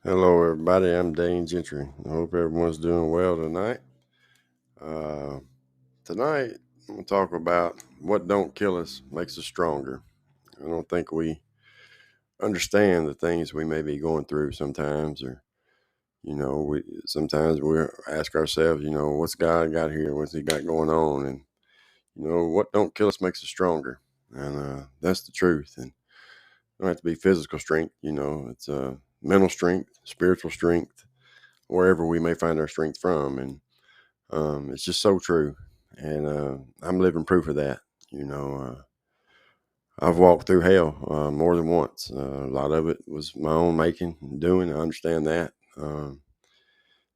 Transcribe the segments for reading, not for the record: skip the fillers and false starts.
Hello, everybody. I'm Dane Gentry. I hope everyone's doing well tonight. Uh, Tonight, I'm going to talk about what don't kill us makes us stronger. I don't think we understand the things we may be going through sometimes, or we sometimes we ask ourselves, what's God got here? What's He got going on? And what don't kill us makes us stronger, and that's the truth. And it don't have to be physical strength. It's mental strength, spiritual strength, wherever we may find our strength from. And it's just so true. And I'm living proof of that. I've walked through hell more than once. A lot of it was my own making and doing. I understand that. I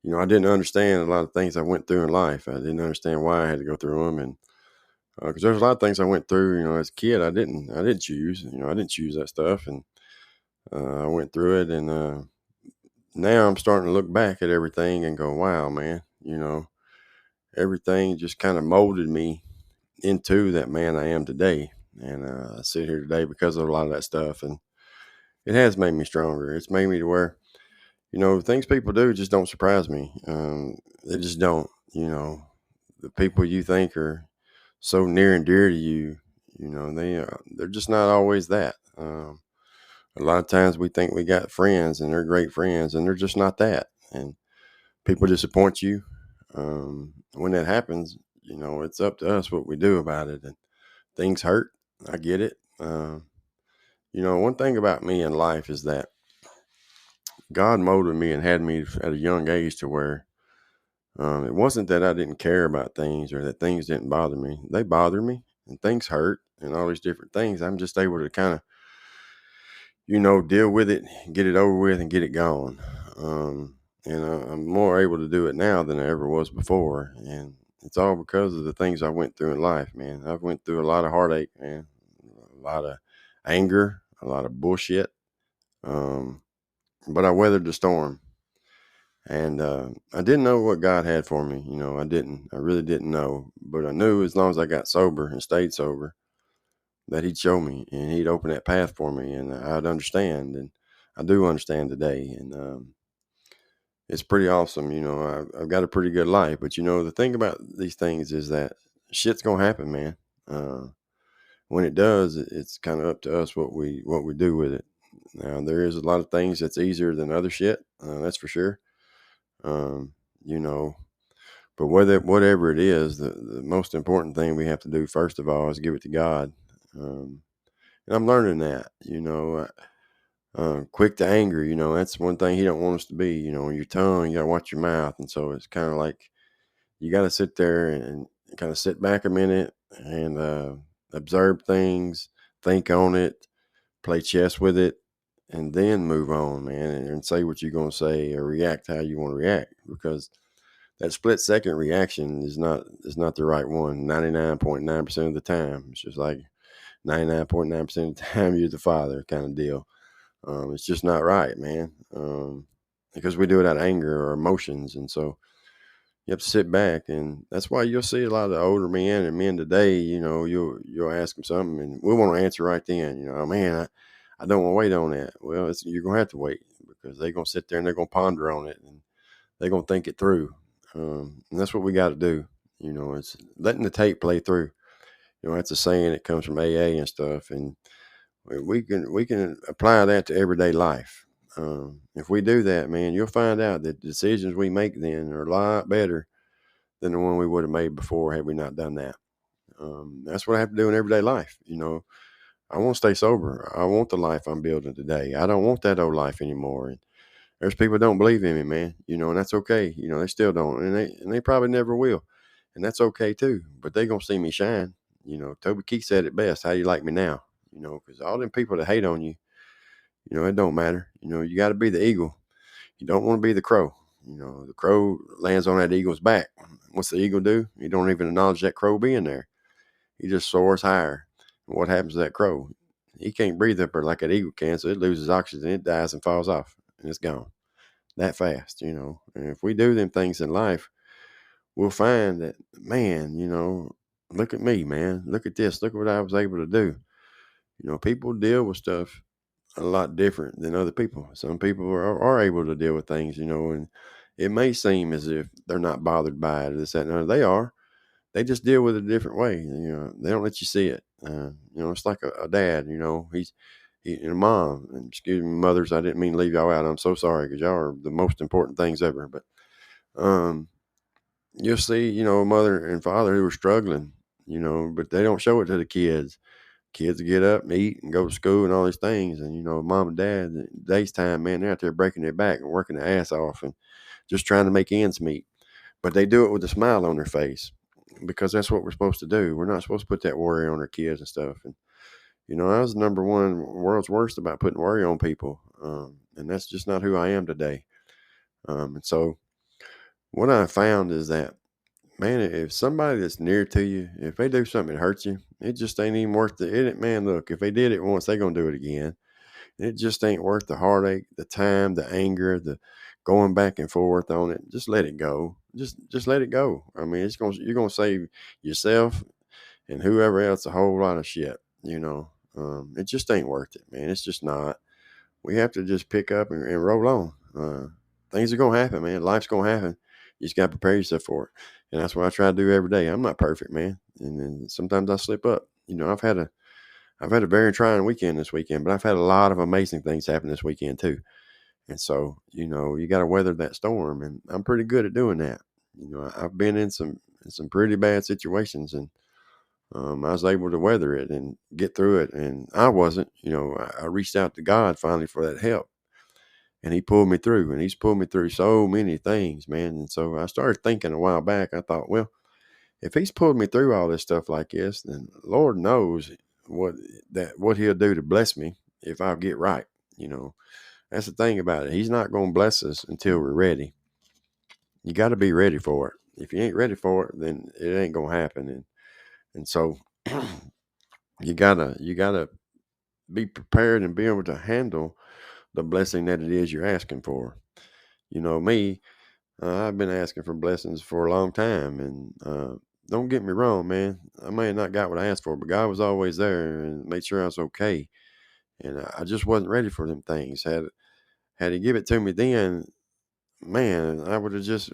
didn't understand a lot of things I went through in life. I didn't understand why I had to go through them. And because there's a lot of things I went through, as a kid, I didn't choose, I didn't choose that stuff. And I went through it. And now I'm starting to look back at everything and go, wow, man, everything just kind of molded me into that man I am today. And I sit here today because of a lot of that stuff. And it has made me stronger. It's made me to where, things people do just don't surprise me. They just don't. The people you think are so near and dear to you, they're just not always that. A lot of times we think we got friends and they're great friends and they're just not that. And people disappoint you. When that happens, it's up to us what we do about it. And things hurt. I get it. One thing about me in life is that God molded me and had me at a young age to where it wasn't that I didn't care about things or that things didn't bother me. They bother me and things hurt and all these different things. I'm just able to kind of, deal with it, get it over with and get it gone. And I'm more able to do it now than I ever was before. And it's all because of the things I went through in life, man. I've went through a lot of heartache, man, a lot of anger, a lot of bullshit. Um, but I weathered the storm, and I didn't know what God had for me. I didn't. I really didn't know. But I knew as long as I got sober and stayed sober, that He'd show me and He'd open that path for me, and I'd understand. And I do understand today, and it's pretty awesome. I've got a pretty good life. But the thing about these things is that shit's gonna happen, man. Uh, when it does, it's kind of up to us what we do with it. Now there is a lot of things that's easier than other shit. That's for sure. Um, you know, but whatever it is, the most important thing we have to do first of all is give it to God. And I'm learning that. Quick to anger. That's one thing He don't want us to be. Your tongue, you gotta watch your mouth, and so it's kind of like you got to sit there and kind of sit back a minute and observe things, think on it, play chess with it, and then move on, man, and say what you're going to say or react how you want to react, because that split second reaction is not the right one 99.9% of the time. It's just like 99.9% of the time you're the father kind of deal. It's just not right, man, because we do it out of anger or emotions. And so you have to sit back, and that's why you'll see a lot of the older men and men today. You'll ask them something, and we want to answer right then. Man, I don't want to wait on that. Well, you're gonna have to wait, because they're gonna sit there and they're gonna ponder on it and they're gonna think it through. And that's what we got to do. It's letting the tape play through. That's a saying that comes from AA and stuff, and we can apply that to everyday life. If we do that, man, you'll find out that the decisions we make then are a lot better than the one we would have made before had we not done that. That's what I have to do in everyday life. I want to stay sober. I want the life I'm building today. I don't want that old life anymore. And there's people that don't believe in me, man. And that's okay. They still don't, and they probably never will, and that's okay too. But they gonna see me shine. Toby Keith said it best. How do you like me now? Because all them people that hate on you, it don't matter. You got to be the eagle. You don't want to be the crow. The crow lands on that eagle's back. What's the eagle do? He don't even acknowledge that crow being there. He just soars higher. And what happens to that crow? He can't breathe up there like an eagle can, so it loses oxygen, it dies and falls off, and it's gone that fast. And if we do them things in life, we'll find that, man, look at me, man. Look at this. Look at what I was able to do. People deal with stuff a lot different than other people. Some people are able to deal with things, and it may seem as if they're not bothered by it. This, that, and the other. They are. They just deal with it a different way. They don't let you see it. It's like a dad. And a mom. And excuse me, mothers. I didn't mean to leave y'all out. I'm so sorry because y'all are the most important things ever. But um, you'll see, a mother and father who are struggling. But they don't show it to the kids. Kids get up and eat and go to school and all these things. And, mom and dad, today's time, man, they're out there breaking their back and working their ass off and just trying to make ends meet. But they do it with a smile on their face because that's what we're supposed to do. We're not supposed to put that worry on our kids and stuff. And, I was number one world's worst about putting worry on people. And that's just not who I am today. And so what I found is that, man, if somebody that's near to you, if they do something that hurts you, it just ain't even worth it. Man, look, if they did it once, they're going to do it again. It just ain't worth the heartache, the time, the anger, the going back and forth on it. Just let it go. Just let it go. I mean, you're gonna save yourself and whoever else a whole lot of shit. It just ain't worth it, man. It's just not. We have to just pick up and roll on. Things are gonna happen, man. Life's gonna happen. You just gotta prepare yourself for it, and that's what I try to do every day. I'm not perfect, man, and then sometimes I slip up. I've had a very trying weekend this weekend, but I've had a lot of amazing things happen this weekend too. And so, you got to weather that storm, and I'm pretty good at doing that. I've been in some pretty bad situations, and I was able to weather it and get through it. And I wasn't, I reached out to God finally for that help, and He pulled me through. And He's pulled me through so many things, man. And so I started thinking a while back. I thought, well, if He's pulled me through all this stuff like this, then Lord knows what He'll do to bless me if I get right. You know, that's the thing about it. He's not going to bless us until we're ready. You got to be ready for it. If you ain't ready for it, then it ain't going to happen. And so you gotta be prepared and be able to handle the blessing that it is you're asking for. Me, I've been asking for blessings for a long time, and don't get me wrong, man. I may have not got what I asked for, but God was always there and made sure I was okay. And I just wasn't ready for them things. Had He give it to me then, man, I would have just,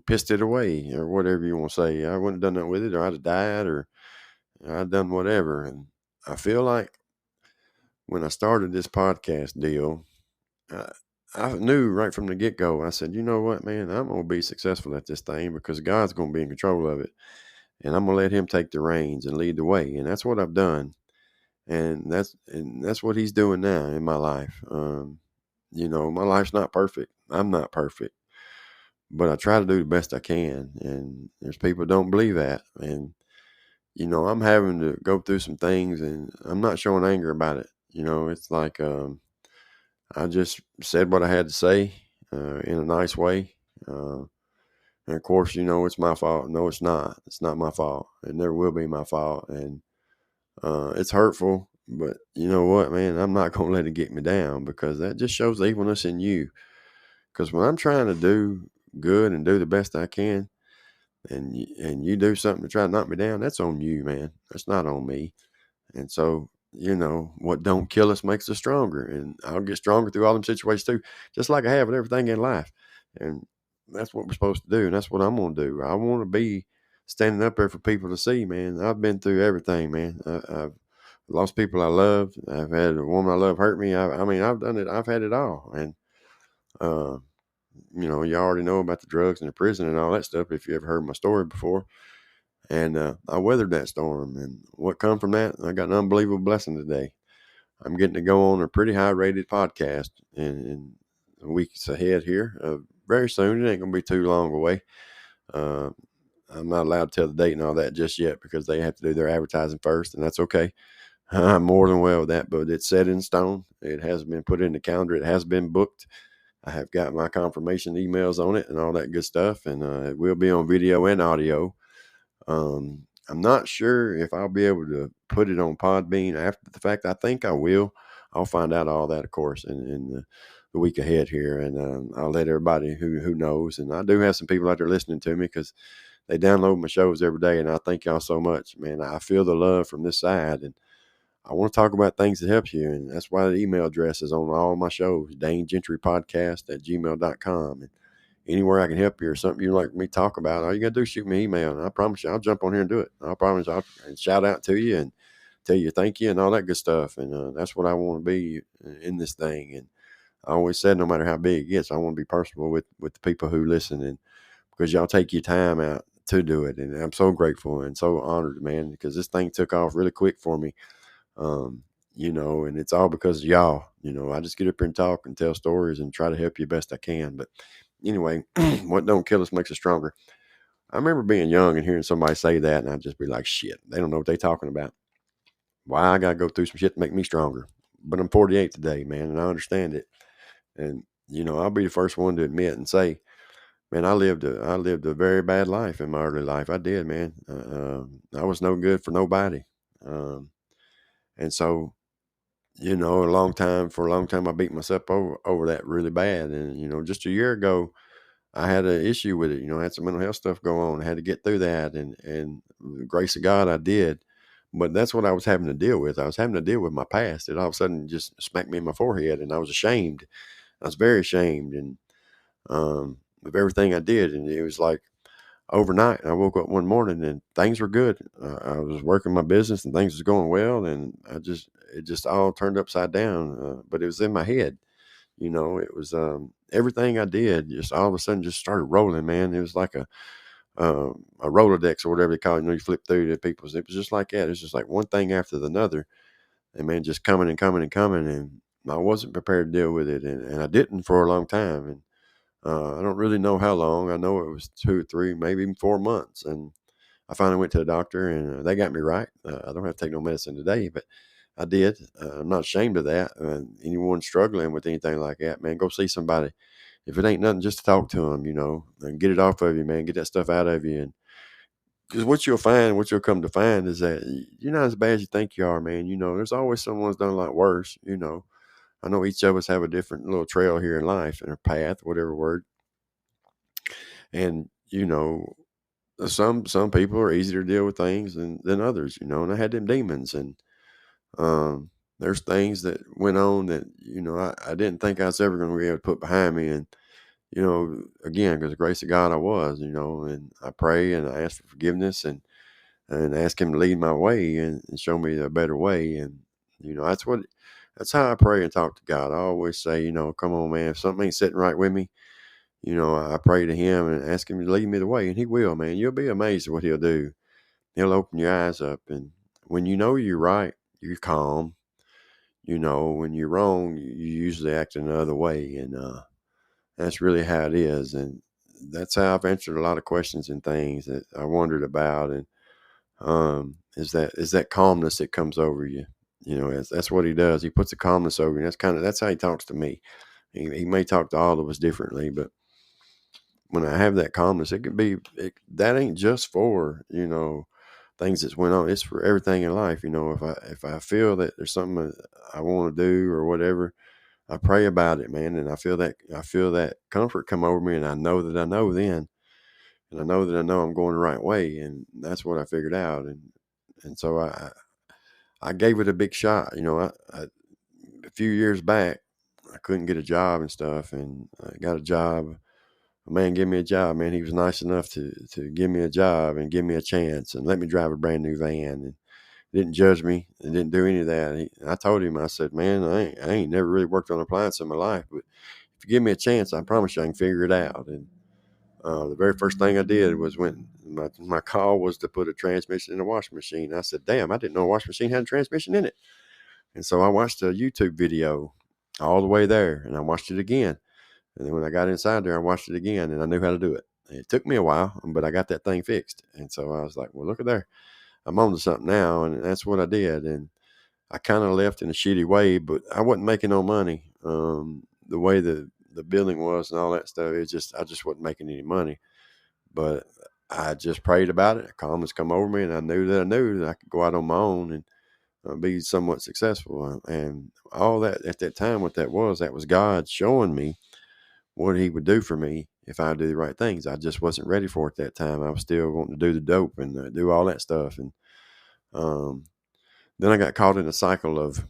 pissed it away or whatever you want to say. I wouldn't have done nothing with it, or I'd have died, or I'd done whatever. And I feel like when I started this podcast deal, uh, I knew right from the get go. I said, you know what, man, I'm gonna be successful at this thing because God's gonna be in control of it, and I'm gonna let Him take the reins and lead the way. And that's what I've done, and that's what He's doing now in my life. My life's not perfect. I'm not perfect, but I try to do the best I can. And there's people don't believe that. And, I'm having to go through some things, and I'm not showing anger about it. It's like, I just said what I had to say, in a nice way. And of course, it's my fault. No, it's not. It's not my fault. It never will be my fault. And, it's hurtful, but you know what, man, I'm not going to let it get me down because that just shows the evilness in you. Because when I'm trying to do good and do the best I can, and you do something to try to knock me down, that's on you, man. That's not on me. And so, what don't kill us makes us stronger. And I'll get stronger through all them situations too, just like I have with everything in life. And that's what we're supposed to do. And that's what I'm going to do. I want to be standing up there for people to see, man. I've been through everything, man. I've lost people I loved. I've had a woman I love hurt me. I mean, I've done it. I've had it all. And, uh, you already know about the drugs and the prison and all that stuff if you ever heard my story before. And I weathered that storm. And what come from that, I got an unbelievable blessing today. I'm getting to go on a pretty high-rated podcast in weeks ahead here. Very soon. It ain't going to be too long away. Uh, I'm not allowed to tell the date and all that just yet because they have to do their advertising first, and that's okay. I'm more than well with that, but it's set in stone. It has been put in the calendar. It has been booked. I have got my confirmation emails on it and all that good stuff, and it will be on video and audio. I'm not sure if I'll be able to put it on Podbean after the fact. I think I will. I'll find out all that, of course, in the week ahead here, and I'll let everybody who knows. And I do have some people out there listening to me because they download my shows every day, and I thank y'all so much, man. I feel the love from this side, and I want to talk about things that help you. And that's why the email address is on all my shows, DaneGentryPodcast@gmail.com. And anywhere I can help you or something you'd like me to talk about, all you got to do is shoot me an email. And I promise you, I'll jump on here and do it. I promise I'll and shout out to you and tell you thank you and all that good stuff. And that's what I want to be in this thing. And I always said, no matter how big it gets, I want to be personal with the people who listen, and because y'all take your time out to do it. And I'm so grateful and so honored, man, because this thing took off really quick for me. Um, and it's all because of y'all. I just get up here and talk and tell stories and try to help you best I can. But anyway, what don't kill us makes us stronger. I remember being young and hearing somebody say that, and I'd just be like, shit, they don't know what they're talking about. Why I got to go through some shit to make me stronger? But I'm 48 today, man, and I understand it. And, I'll be the first one to admit and say, man, I lived a very bad life in my early life. I did, man. I was no good for nobody. Um, and so, for a long time, I beat myself over that really bad. And, just a year ago, I had an issue with it. I had some mental health stuff go on. I had to get through that. And the grace of God, I did. But that's what I was having to deal with. I was having to deal with my past. It all of a sudden just smacked me in my forehead, and I was ashamed. I was very ashamed. And, of everything I did. And it was like overnight, I woke up one morning and things were good. I was working my business and things was going well. And it just all turned upside down. But it was in my head. It was, everything I did just all of a sudden just started rolling, man. It was like a Rolodex or whatever they call it. You flip through the people's, it was just like that. It's just like one thing after another. And man, just coming and coming and coming. And I wasn't prepared to deal with it. And I didn't for a long time. And, I don't really know how long. I know it was 2 or 3, maybe even 4 months. And I finally went to the doctor, and they got me right. I don't have to take no medicine today, but I did. I'm not ashamed of that. Anyone struggling with anything like that, man, go see somebody. If it ain't nothing, just to talk to them, and get it off of you, man. Get that stuff out of you. And because what you'll come to find is that you're not as bad as you think you are, man. There's always someone's done a lot worse. I know each of us have a different little trail here in life and a path, whatever word. And, some people are easier to deal with things than others, and I had them demons. And there's things that went on that, I didn't think I was ever going to be able to put behind me. And, again, because the grace of God I was, and I pray and I ask for forgiveness and ask him to lead my way and show me a better way. And, that's how I pray and talk to God. I always say, come on, man, if something ain't sitting right with me, I pray to him and ask him to lead me the way, and he will, man. You'll be amazed at what he'll do. He'll open your eyes up. And when you know you're right, you're calm. When you're wrong, you usually act another way. And that's really how it is. And that's how I've answered a lot of questions and things that I wondered about. And is that calmness that comes over you. That's what he does. He puts a calmness over you. That's how he talks to me. He may talk to all of us differently, but when I have that calmness, it could be that ain't just for things that's went on. It's for everything in life. If I feel that there's something I want to do or whatever, I pray about it, man, and I feel that comfort come over me, and I know that I know then, and I know that I know I'm going the right way, and that's what I figured out. And so I gave it a big shot. A few years back, I couldn't get a job and stuff, and I got a job. A man gave me a job, man. He was nice enough to give me a job and give me a chance and let me drive a brand new van, and didn't judge me and didn't do any of that. I told him, I said, man, I ain't never really worked on appliance in my life, but if you give me a chance, I promise you I can figure it out. And the very first thing I did was when my call was to put a transmission in a washing machine. I said, damn, I didn't know a washing machine had a transmission in it. And so I watched a YouTube video all the way there, and I watched it again. And then when I got inside there, I watched it again, and I knew how to do it. It took me a while, but I got that thing fixed. And so I was like, well, look at there. I'm on to something now. And that's what I did. And I kind of left in a shitty way, but I wasn't making no money. The way the building was and all that stuff, I just wasn't making any money. But I just prayed about it. Calmness come over me, and I knew that I could go out on my own and be somewhat successful. And all that at that time, what that was God showing me what he would do for me if I do the right things. I just wasn't ready for it that time. I was still wanting to do the dope and do all that stuff. And um, then I got caught in a cycle of,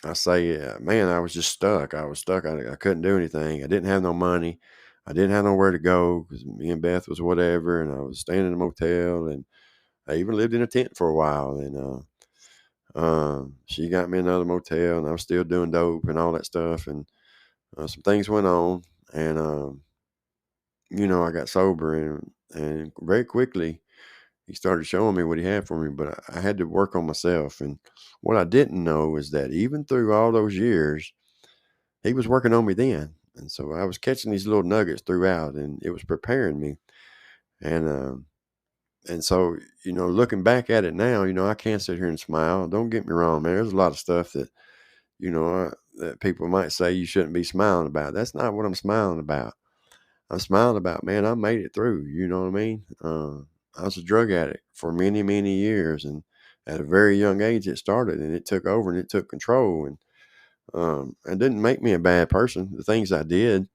I say, man, I was just stuck. I was stuck. I couldn't do anything. I didn't have no money. I didn't have nowhere to go because me and Beth was whatever, and I was staying in a motel, and I even lived in a tent for a while. And she got me another motel, and I was still doing dope and all that stuff. And some things went on, and I got sober, and very quickly he started showing me what he had for me. But I had to work on myself, and what I didn't know is that even through all those years, he was working on me then. And so I was catching these little nuggets throughout, and it was preparing me. And and so, looking back at it now, I can't sit here and smile. Don't get me wrong, man. There's a lot of stuff that that people might say you shouldn't be smiling about. That's not what I'm smiling about. I'm smiling about, man, I made it through. You know what I mean? I was a drug addict for many, many years, and at a very young age, it started, and it took over, and it took control, and it didn't make me a bad person. The things I did,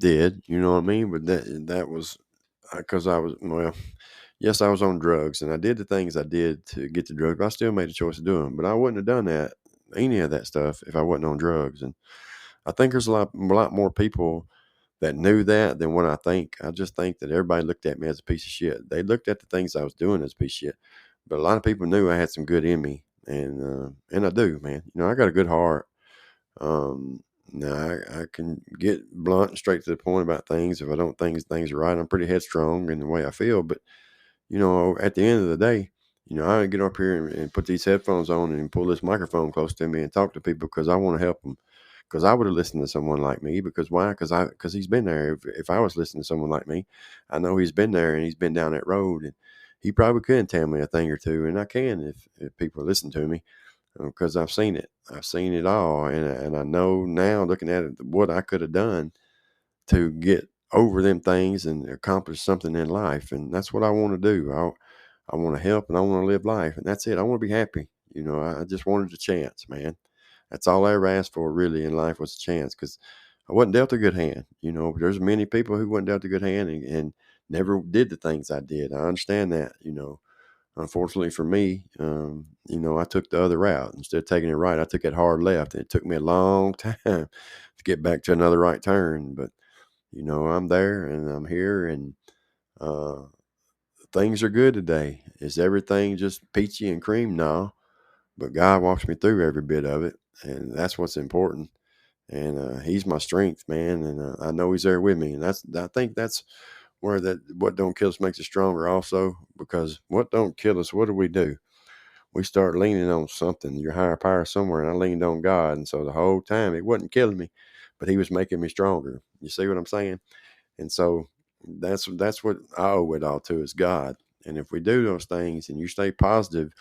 you know what I mean? But that was because I was, well, yes, I was on drugs, and I did the things I did to get the drugs, but I still made the choice to do them. But I wouldn't have done any of that stuff, if I wasn't on drugs. And I think there's a lot more people that knew that than what I think. I just think that everybody looked at me as a piece of shit. They looked at the things I was doing as a piece of shit, but a lot of people knew I had some good in me, and I do, man. I got a good heart. Now I can get blunt and straight to the point about things. If I don't think things are right, I'm pretty headstrong in the way I feel. But at the end of the day, I get up here and put these headphones on and pull this microphone close to me and talk to people because I want to help them. Because I would have listened to someone like me. Because why? Because he's been there. If I was listening to someone like me, I know he's been there and he's been down that road, and he probably could tell me a thing or two, and I can if people listen to me, because I've seen it. I've seen it all, and I know now, looking at it, what I could have done to get over them things and accomplish something in life. And that's what I want to do. I want to help, and I want to live life, and that's it. I want to be happy. I just wanted a chance, man. That's all I ever asked for really in life, was a chance, because I wasn't dealt a good hand. But there's many people who wasn't dealt a good hand, and never did the things I did. I understand that. Unfortunately for me, I took the other route. Instead of taking it right, I took it hard left, and it took me a long time to get back to another right turn. But I'm there, and I'm here, and uh, things are good today. Is everything just peachy and cream? No, but God walks me through every bit of it, and that's what's important. And He's my strength, man, and I know He's there with me. And I think that's where that what don't kill us makes us stronger, also, because what don't kill us, what do? We start leaning on something, your higher power somewhere, and I leaned on God, and so the whole time it wasn't killing me, but He was making me stronger. You see what I'm saying? And so that's what I owe it all to, is God. And if we do those things, and you stay positive,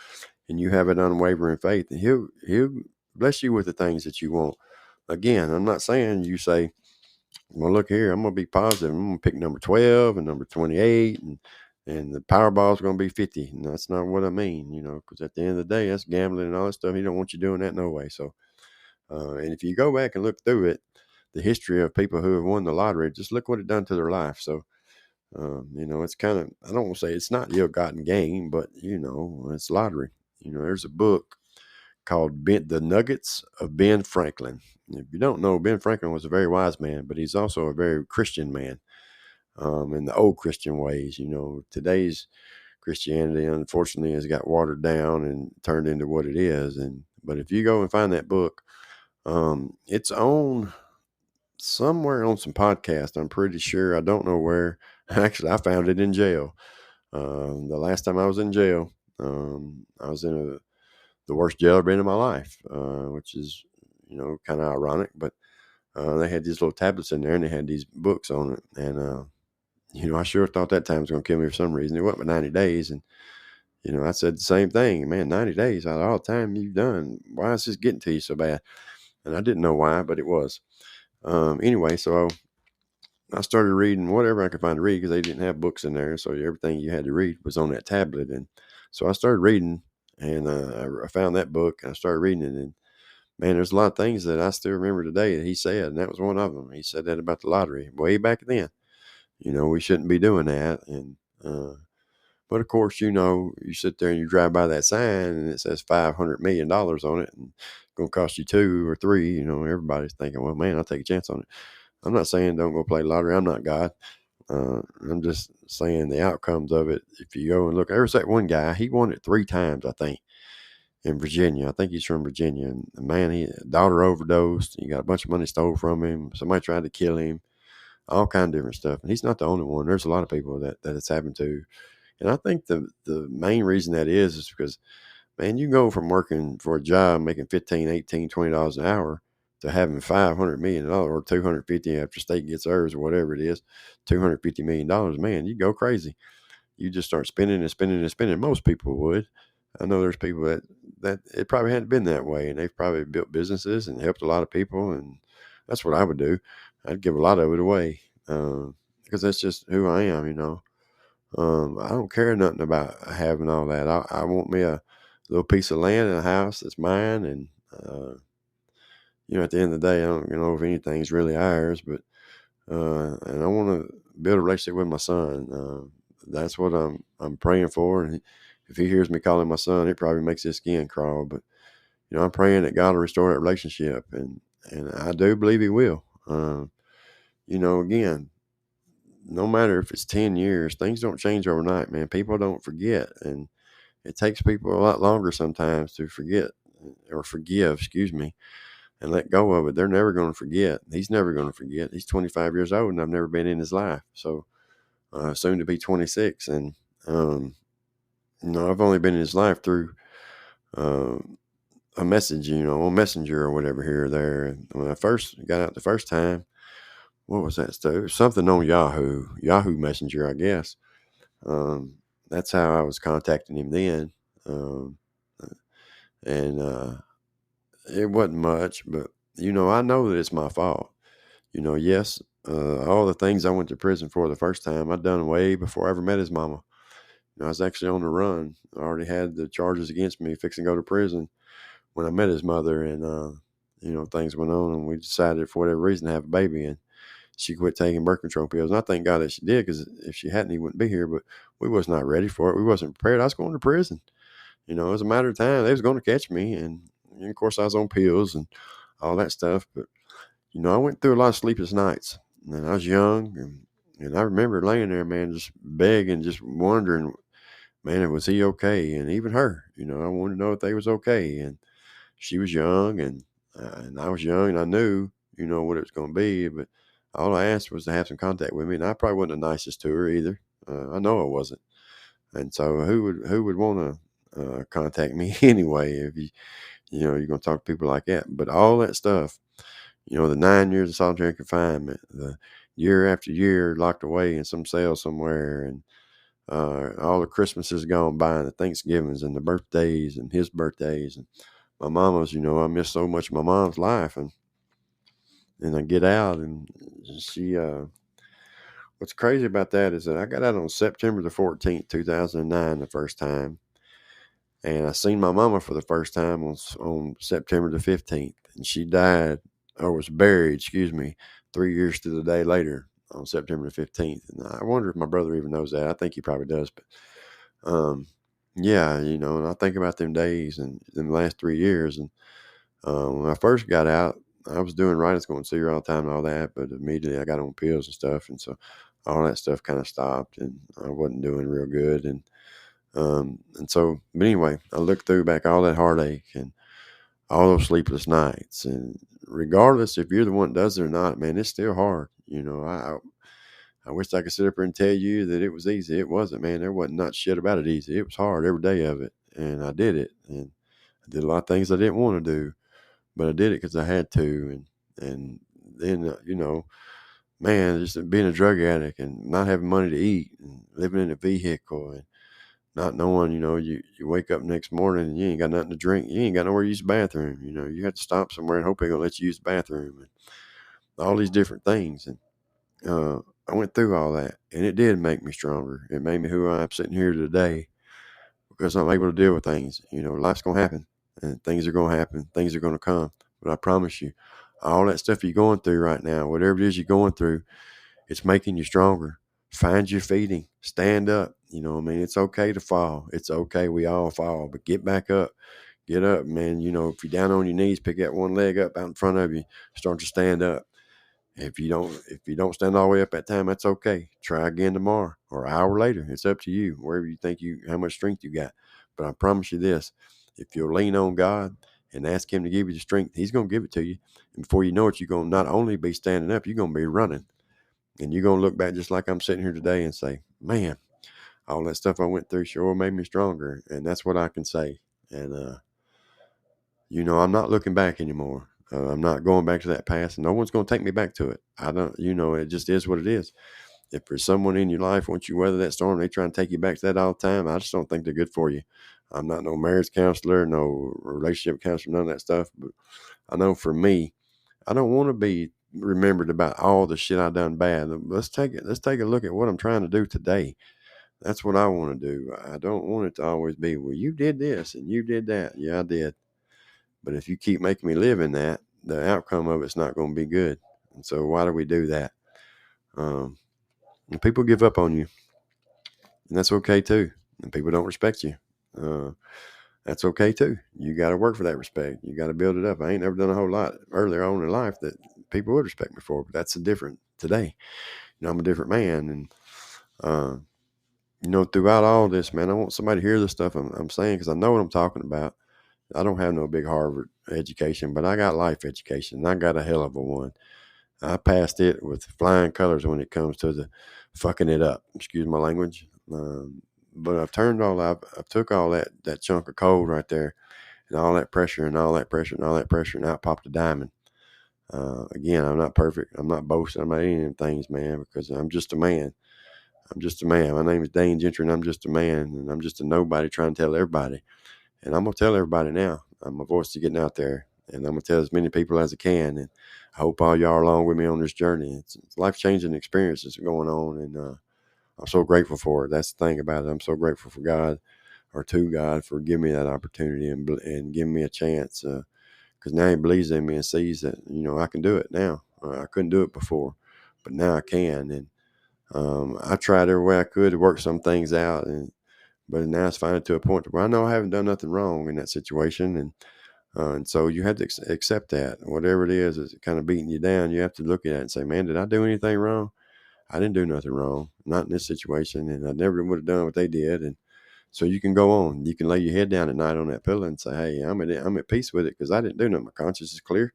and you have an unwavering faith, and He'll bless you with the things that you want. Again, I'm not saying you say, well, look here, I'm gonna be positive. I'm gonna pick number 12 and number 28, and the Powerball is gonna be 50. And that's not what I mean, because at the end of the day, that's gambling and all that stuff. He don't want you doing that no way. So, and if you go back and look through it, the history of people who have won the lottery, just look what it done to their life. So, it's kind of, I don't want to say it's not ill-gotten gain, but it's lottery. There's a book called The Nuggets of Ben Franklin. If you don't know, Ben Franklin was a very wise man, but he's also a very Christian man, in the old Christian ways. Today's Christianity, unfortunately, has got watered down and turned into what it is. But if you go and find that book, it's on somewhere on some podcast. I'm pretty sure. I don't know where. Actually, I found it in jail. The last time I was in jail, I was in the worst jail I've been in my life, which is, kind of ironic. But they had these little tablets in there, and they had these books on it. And, I sure thought that time was going to kill me for some reason. It went for 90 days. And, I said the same thing. Man, 90 days out of all the time you've done, why is this getting to you so bad? And I didn't know why, but it was. Anyway, so I started reading whatever I could find to read, because they didn't have books in there. So everything you had to read was on that tablet. And so I started reading, and I found that book, and I started reading it. And man, there's a lot of things that I still remember today that he said, and that was one of them. He said that about the lottery way back then. We shouldn't be doing that. And But of course, you sit there and you drive by that sign and it says $500 million on it, and it's going to cost you two or three. Everybody's thinking, well, man, I'll take a chance on it. I'm not saying don't go play lottery. I'm not God. I'm just saying the outcomes of it. If you go and look, there's that one guy, he won it 3 times, I think, in Virginia. I think he's from Virginia. And man, daughter overdosed. He got a bunch of money stole from him. Somebody tried to kill him. All kind of different stuff. And he's not the only one. There's a lot of people that it's happened to. And I think the main reason that is because, man, you go from working for a job making 15, 18, $20 an hour to having $500 million or 250 after state gets theirs or whatever it is, $250 million. Man, you go crazy. You just start spending and spending and spending. Most people would. I know there's people that it probably hadn't been that way, and they've probably built businesses and helped a lot of people, and that's what I would do. I'd give a lot of it away because that's just who I am. I don't care nothing about having all that. I want me a little piece of land and a house that's mine, and at the end of the day, I don't know if anything's really ours, but and I want to build a relationship with my son. That's what I'm praying for, and if he hears me calling my son, it probably makes his skin crawl. But I'm praying that God will restore that relationship, and I do believe He will. Again, no matter if it's 10 years, things don't change overnight, man. People don't forget, and it takes people a lot longer sometimes to forget or forgive, excuse me, and let go of it. They're never going to forget. He's never going to forget. He's 25 years old, and I've never been in his life. So soon to be 26, and I've only been in his life through uh, a message, on Messenger or whatever here or there. And when I first got out the first time, what was that stuff? It was something on Yahoo Messenger, I guess. That's how I was contacting him then. Um, and it wasn't much, but I know that it's my fault. Yes, all the things I went to prison for the first time, I'd done way before I ever met his mama. I was actually on the run. I already had the charges against me, fixing to go to prison when I met his mother, and things went on, and we decided for whatever reason to have a baby, and she quit taking birth control pills. And I thank God that she did, because if she hadn't, he wouldn't be here. But we was not ready for it. We wasn't prepared. I was going to prison. It was a matter of time. They was going to catch me, and of course I was on pills and all that stuff. But I went through a lot of sleepless nights, and I was young, and I remember laying there, man, just begging, just wondering, man, was he okay? And even her, I wanted to know if they was okay. And she was young, and I was young, and I knew, what it was going to be. But all I asked was to have some contact with me, and I probably wasn't the nicest to her either. I know I wasn't. And so who would want to contact me anyway if you're going to talk to people like that? But all that stuff, the 9 years of solitary confinement, the year after year locked away in some cell somewhere, and all the Christmases gone by, and the Thanksgivings, and the birthdays, and his birthdays, and my mama's. I miss so much of my mom's life, and I get out, and she. What's crazy about that is that I got out on September the 14th, 2009, the first time, and I seen my mama for the first time on September the 15th, and she died, or was buried, excuse me, 3 years to the day later on September the 15th. And I wonder if my brother even knows that. I think he probably does, but yeah, and I think about them days and them last 3 years. And when I first got out, I was doing right. I was going to see her all the time and all that, but immediately I got on pills and stuff, and so all that stuff kind of stopped, and I wasn't doing real good. And so, but anyway, I looked through back all that heartache and all those sleepless nights, and regardless if you're the one that does it or not, man, it's still hard. I wish I could sit up here and tell you that it was easy. It wasn't, man. There wasn't not shit about it easy. It was hard every day of it, and I did it, and I did a lot of things I didn't want to do, but I did it because I had to. And then man, just being a drug addict and not having money to eat and living in a vehicle and not knowing, you wake up next morning and you ain't got nothing to drink. You ain't got nowhere to use the bathroom. You have to stop somewhere and hope they're going to let you use the bathroom, and all these different things. And I went through all that, and it did make me stronger. It made me who I am sitting here today, because I'm able to deal with things. Life's going to happen, and things are going to happen. Things are going to come. But I promise you, all that stuff you're going through right now, whatever it is you're going through, it's making you stronger. Find your feeding. Stand up. You know, what I mean, it's okay to fall. It's okay. We all fall, but get back up. Get up, man. You know, if you're down on your knees, pick that one leg up out in front of you. Start to stand up. If you don't stand all the way up that time, that's okay. Try again tomorrow or an hour later. It's up to you, wherever you think how much strength you got. But I promise you this: if you'll lean on God and ask Him to give you the strength, He's gonna give it to you. And before you know it, you're gonna not only be standing up, you're gonna be running, and you're gonna look back just like I'm sitting here today and say, "Man, all that stuff I went through sure made me stronger." And that's what I can say. And I'm not looking back anymore. I'm not going back to that past, and no one's going to take me back to it. I don't, it just is what it is. If there's someone in your life, once you weather that storm, they try and take you back to that all the time, I just don't think they're good for you. I'm not no marriage counselor, no relationship counselor, none of that stuff. But I know for me, I don't want to be remembered about all the shit I done bad. Let's take it. Let's take a look at what I'm trying to do today. That's what I want to do. I don't want it to always be, well, you did this and you did that. Yeah, I did. But if you keep making me live in that, the outcome of it's not going to be good. And so why do we do that? And people give up on you, and that's okay too. And people don't respect you. Uh, that's okay too. You got to work for that respect. You got to build it up. I ain't never done a whole lot earlier on in life that people would respect me for, but that's a different today. I'm a different man. And, uh, throughout all this, man, I want somebody to hear the stuff I'm saying, because I know what I'm talking about. I don't have no big Harvard education, but I got life education, and I got a hell of a one. I passed it with flying colors when it comes to the fucking it up. Excuse my language. But I've took all that chunk of coal right there, and all that pressure and all that pressure and all that pressure, and out popped a diamond. Again, I'm not perfect. I'm not boasting. I'm not any of them things, man, because I'm just a man. I'm just a man. My name is Dane Gentry, and I'm just a man, and I'm just a nobody trying to tell everybody. And I'm gonna tell everybody now. My voice is getting out there, and I'm gonna tell as many people as I can. And I hope all y'all are along with me on this journey. It's life changing experiences going on, and I'm so grateful for it. That's the thing about it. I'm so grateful for God, or to God, for giving me that opportunity and giving me a chance. Because now He believes in me and sees that I can do it now. I couldn't do it before, but now I can. And I tried every way I could to work some things out, but now it's finally to a point where I know I haven't done nothing wrong in that situation, and so you have to accept that whatever it is kind of beating you down. You have to look at it and say, "Man, did I do anything wrong? I didn't do nothing wrong, not in this situation, and I never would have done what they did." And so you can go on. You can lay your head down at night on that pillow and say, "Hey, I'm at peace with it because I didn't do nothing. My conscience is clear.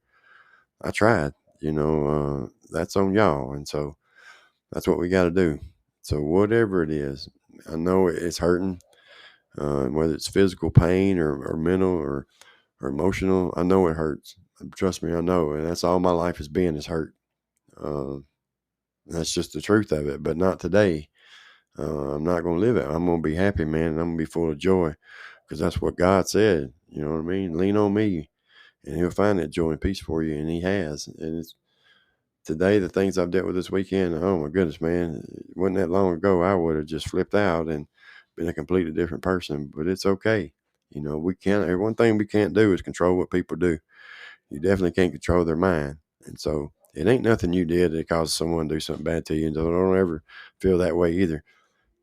I tried. That's on y'all." And so that's what we got to do. So whatever it is, I know it's hurting. Whether it's physical pain or mental or emotional, I know it hurts. Trust me, I know. And that's all my life has been, is hurt. Uh, that's just the truth of it, but not today. I'm not going to live it. I'm going to be happy, man, and I'm going to be full of joy, because that's what God said. You know what I mean? Lean on me, and He'll find that joy and peace for you, and He has. And it's today, the things I've dealt with this weekend, oh my goodness, man, it wasn't that long ago I would have just flipped out and been a completely different person. But it's okay. We can't. One thing we can't do is control what people do. You definitely can't control their mind, and so it ain't nothing you did that causes someone to do something bad to you. And don't ever feel that way either.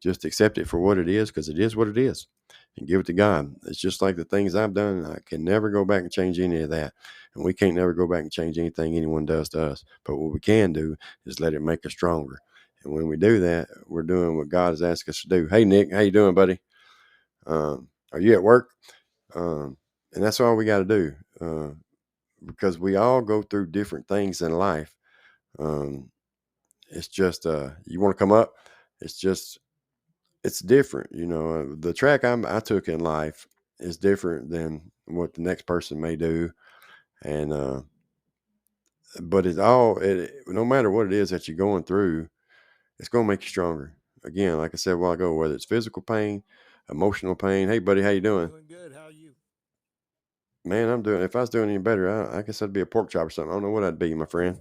Just accept it for what it is, because it is what it is, and give it to God. It's just like the things I've done. I can never go back and change any of that. And we can't never go back and change anything anyone does to us. But what we can do is let it make us stronger. And when we do that, we're doing what God has asked us to do. Hey, Nick, how you doing, buddy? Are you at work? And that's all we got to do, because we all go through different things in life. Um, it's just, you want to come up? It's just, it's different. The track I took in life is different than what the next person may do. And, but no matter what it is that you're going through, it's going to make you stronger. Again, like I said a while ago, whether it's physical pain, emotional pain. Hey buddy, how you doing? Doing good. How are you? Man, I'm doing, if I was doing any better, I guess I'd be a pork chop or something. I don't know what I'd be, my friend.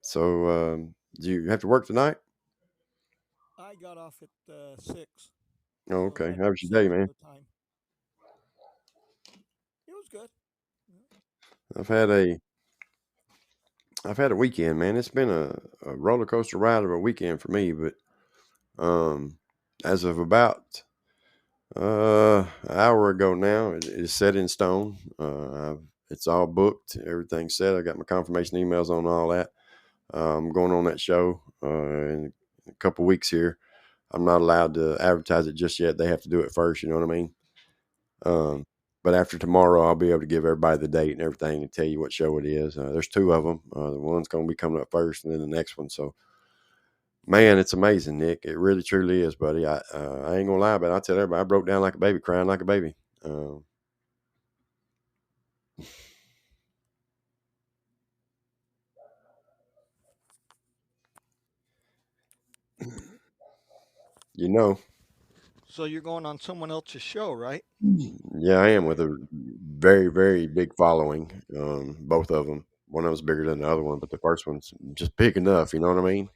So, do you have to work tonight? I got off at 6, Oh, so okay. had How was your day, semi man? good time. It was good. Yeah. I've had a I've had a weekend, man. It's been a roller coaster ride of a weekend for me, but um, as of about an hour ago now, it is set in stone. It's all booked. Everything's set. I got my confirmation emails on all that. I'm going on that show in a couple weeks here. I'm not allowed to advertise it just yet. They have to do it first. You know what I mean? Um, but after tomorrow, I'll be able to give everybody the date and everything and tell you what show it is. There's two of them. The one's going to be coming up first, and then the next one. So, man, it's amazing, Nick. It really, truly is, buddy. I ain't gonna lie, but I tell everybody, I broke down like a baby, crying like a baby. Uh, you know, So you're going on someone else's show, right? yeah, I am with a very, very big following. Both of them. One of them's bigger than the other one, but the first one's just big enough. You know what I mean?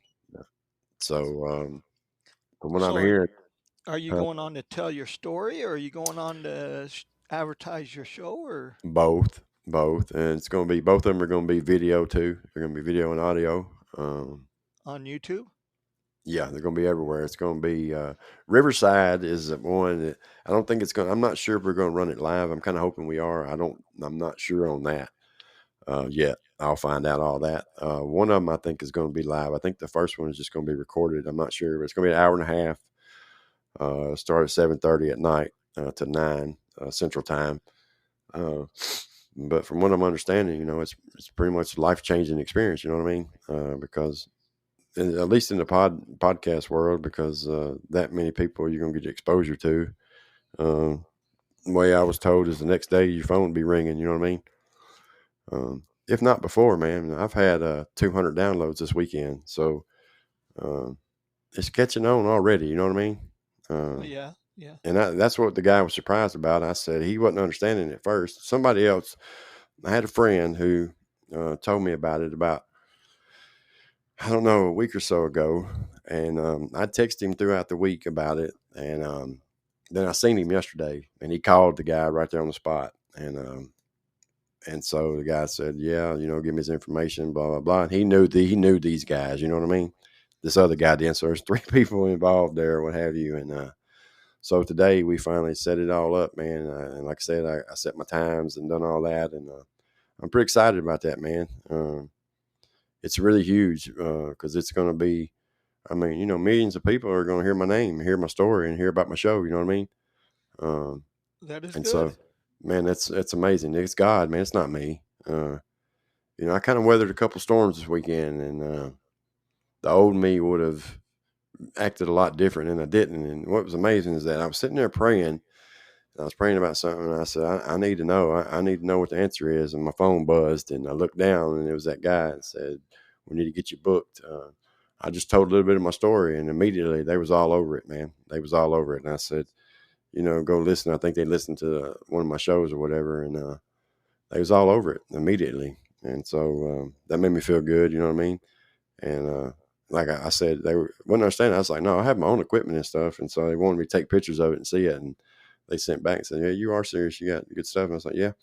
So, from what I'm So hearing, are you huh, going on to tell your story, or are you going on to advertise your show, or both, and it's going to be both of them are going to be video too. They're going to be video and audio. Um, on YouTube? yeah, they're going to be everywhere. It's going to be Riverside is the one that I don't think it's going. I'm not sure if we're going to run it live. I'm kind of hoping we are. I don't. I'm not sure on that yet. I'll find out all that. One of them I think is going to be live. I think the first one is just going to be recorded. I'm not sure, but it's going to be an hour and a half. Start at 7:30 at night to 9 Central Time. Uh, but from what I'm understanding, it's pretty much a life changing experience. You know what I mean? Because at least in the podcast world, because that many people you're gonna get exposure to. Um, the way I was told is the next day your phone will be ringing. You know what I mean? If not before, man. I've had 200 downloads this weekend, so um, it's catching on already. You know what I mean? Oh, Uh, yeah, yeah. and that's what the guy was surprised about. I said he wasn't understanding it at first. Somebody else, I had a friend who told me about it about I don't know, a week or so ago, and I texted him throughout the week about it, and then I seen him yesterday, and he called the guy right there on the spot, and so the guy said, "Yeah, give me his information, blah blah blah." And he knew these guys, you know what I mean? This other guy didn't. So there's three people involved there, what have you, and so today we finally set it all up, man. And like I said, I set my times and done all that, and I'm pretty excited about that, man. It's really huge because it's going to be. I mean, millions of people are going to hear my name, hear my story, and hear about my show. You know what I mean? Um, That is and good. so, man, that's amazing. It's God, man. It's not me. I kind of weathered a couple storms this weekend, and the old me would have acted a lot different, and I didn't. And what was amazing is that I was sitting there praying. I was praying about something, and I said, I need to know. I need to know what the answer is. And my phone buzzed, and I looked down, and it was that guy and said, "We need to get you booked." I just told a little bit of my story, and immediately they was all over it, man. They was all over it, and I said, go listen. I think they listened to one of my shows or whatever, and they was all over it immediately. And so that made me feel good. You know what I mean? And like I said, they wouldn't understand. I was like, no, I have my own equipment and stuff, and so they wanted me to take pictures of it and see it, and they sent back and said, "Yeah, you are serious. You got good stuff." And I was like, "Yeah,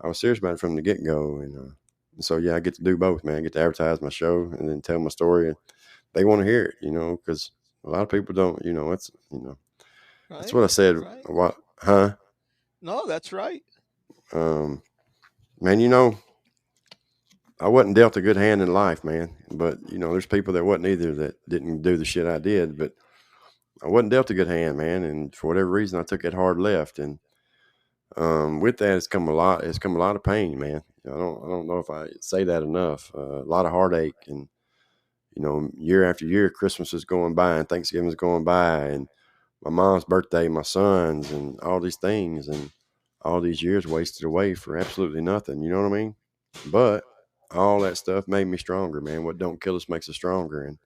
I was serious about it from the get go." And so yeah, I get to do both, man. I get to advertise my show and then tell my story, and they want to hear it, because a lot of people don't. That's Right, what I said. right. What, huh? No, that's right. Um, man, I wasn't dealt a good hand in life, man. But there's people that wasn't either that didn't do the shit I did, but I wasn't dealt a good hand, man. And for whatever reason, I took that hard left, and with that, it's come a lot. It's come a lot of pain, man. I don't know if I say that enough. A lot of heartache, and year after year, Christmas is going by, and Thanksgiving is going by, and my mom's birthday, my son's, and all these things, and all these years wasted away for absolutely nothing. You know what I mean? But all that stuff made me stronger, man. What don't kill us makes us stronger, and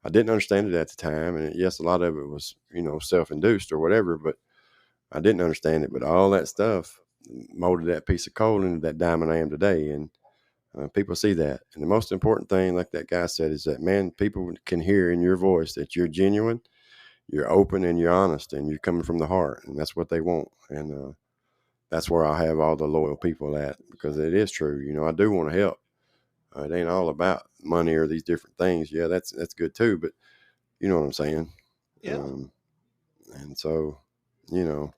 I didn't understand it at the time. And yes, a lot of it was, self-induced or whatever, but I didn't understand it. But all that stuff molded that piece of coal into that diamond I am today. And people see that. And the most important thing, like that guy said, is that, man, people can hear in your voice that you're genuine, you're open, and you're honest, and you're coming from the heart. And that's what they want. And that's where I have all the loyal people at, because it is true. I do want to help. It ain't all about money or these different things. Yeah, that's good too, but you know what I'm saying. Yeah. Um, and so, you know,